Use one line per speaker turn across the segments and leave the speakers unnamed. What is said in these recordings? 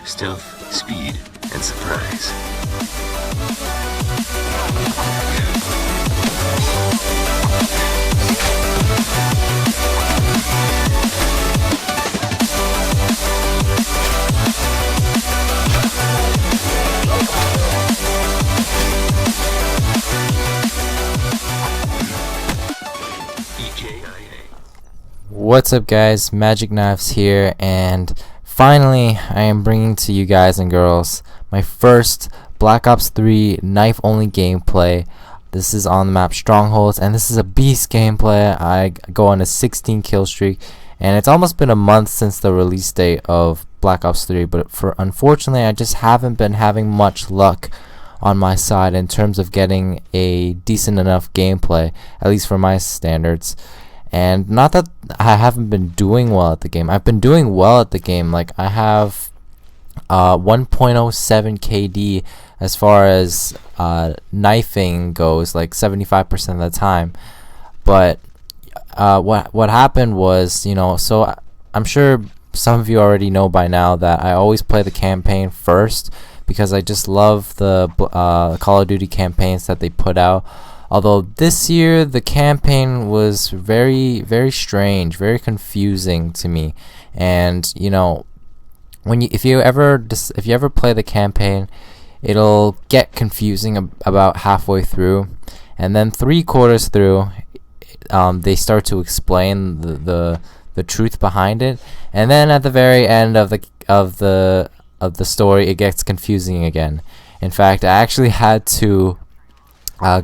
stealth, speed, and surprise.
What's up, guys? Magic Knives here, and finally I am bringing to you guys and girls my first Black Ops 3 knife only gameplay. This is on the map Strongholds, and this is a beast gameplay. I go on a 16 kill streak, and it's almost been a month since the release date of Black Ops 3, but unfortunately I just haven't been having much luck on my side in terms of getting a decent enough gameplay, at least for my standards. And not that I haven't been doing well at the game. I've been doing well at the game. Like, I have 1.07 KD as far as knifing goes, like 75% of the time. But what happened was, so I'm sure some of you already know by now that I always play the campaign first because I just love the Call of Duty campaigns that they put out. Although this year the campaign was very, very strange, very confusing to me, and if you ever play the campaign, it'll get confusing about halfway through, and then 3/4 through, they start to explain the truth behind it, and then at the very end of the story, it gets confusing again. In fact, I actually had to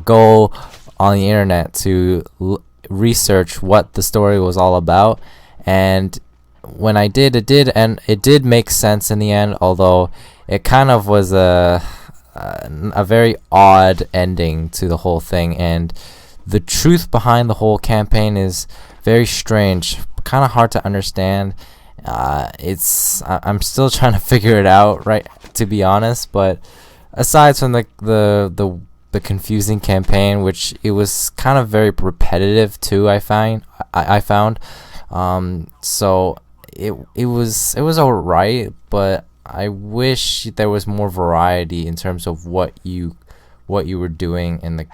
go on the internet to research what the story was all about, and when I did, it did make sense in the end, although it kind of was a very odd ending to the whole thing, and the truth behind the whole campaign is very strange, kind of hard to understand. I'm still trying to figure it out, right, to be honest, but aside from the confusing campaign, which it was kind of very repetitive too, I found. So it was alright, but I wish there was more variety in terms of what you were doing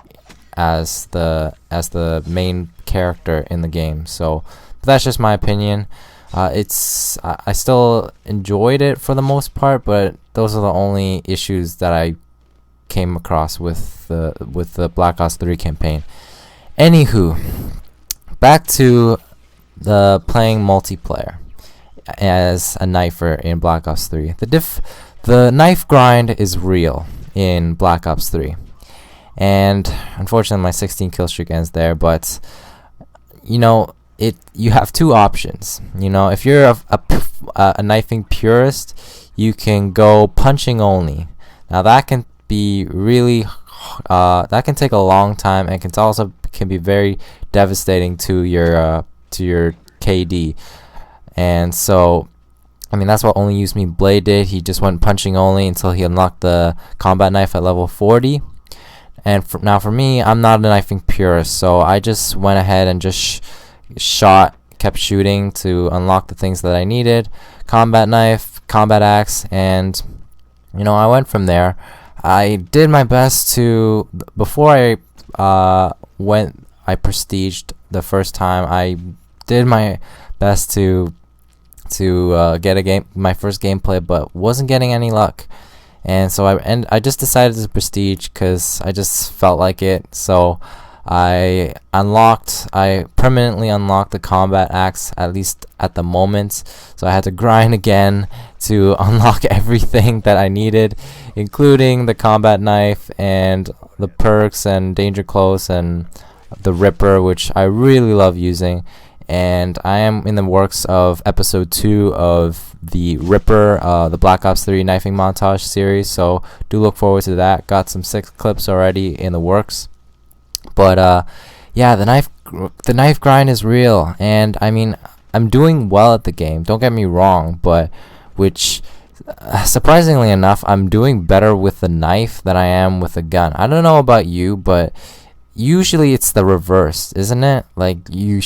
as the main character in the game. So, but that's just my opinion. I still enjoyed it for the most part, but those are the only issues that I came across with the Black Ops 3 campaign. Anywho, back to the playing multiplayer as a knifer in Black Ops 3. The knife grind is real in Black Ops 3, and unfortunately my 16 kill streak ends there. But you have two options. If you're a knifing purist, you can go punching only. Now that can be really that can take a long time, and can be very devastating to your KD. And so, I mean, that's what Only Use Me Blade did. He just went punching only until he unlocked the combat knife at level 40. And now for me, I'm not a knifing purist, so I just went ahead and just kept shooting to unlock the things that I needed: combat knife, combat axe, and I went from there. I did my best to, before I prestiged the first time, I did my best to get my first gameplay, but wasn't getting any luck. And so I just decided to prestige because I just felt like it. So I permanently unlocked the combat axe, at least at the moment. So I had to grind again to unlock everything that I needed, including the combat knife and the perks and danger close and the Ripper, which I really love using. And I am in the works of episode 2 of the Ripper, the Black Ops 3 knifing montage series, so do look forward to that. Got some 6 clips already in the works. But yeah, the knife grind is real, and I mean, I'm doing well at the game, don't get me wrong, but surprisingly enough, I'm doing better with the knife than I am with the gun. I don't know about you, but usually it's the reverse, isn't it? Like, you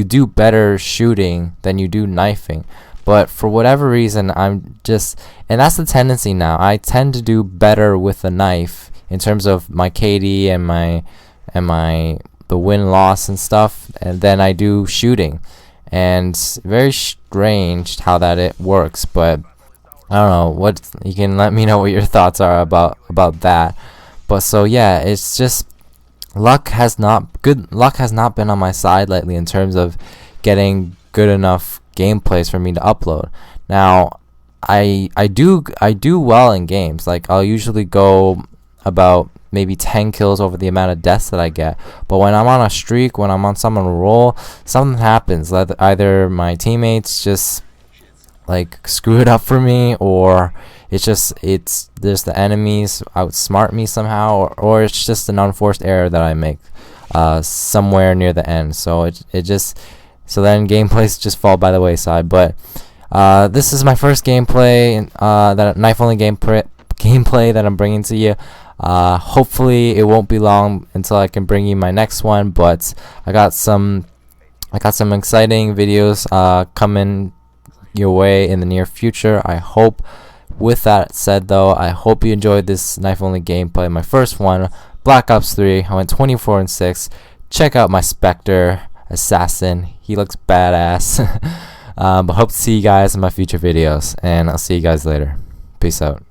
do better shooting than you do knifing. But for whatever reason, I'm just, and that's the tendency now. I tend to do better with a knife in terms of my KD and my the win loss and stuff, and then I do shooting. And very strange how that it works, but I don't know what, you can let me know what your thoughts are about that. But so yeah, it's just luck has not been on my side lately in terms of getting good enough gameplays for me to upload. Now I do well in games. Like, I'll usually go about maybe 10 kills over the amount of deaths that I get. But when I'm on a streak, when I'm on someone roll, something happens. Either my teammates just like screw it up for me, or it's there's the enemies outsmart me somehow, or it's just an unforced error that I make somewhere near the end. So so then gameplays just fall by the wayside. But this is my first gameplay, that knife only gameplay that I'm bringing to you. Hopefully it won't be long until I can bring you my next one, but I got some exciting videos coming your way in the near future, I hope. With that said though, I hope you enjoyed this knife only gameplay, my first one, Black Ops 3. I went 24-6. Check out my Spectre assassin, he looks badass. But hope to see you guys in my future videos, and I'll see you guys later. Peace out.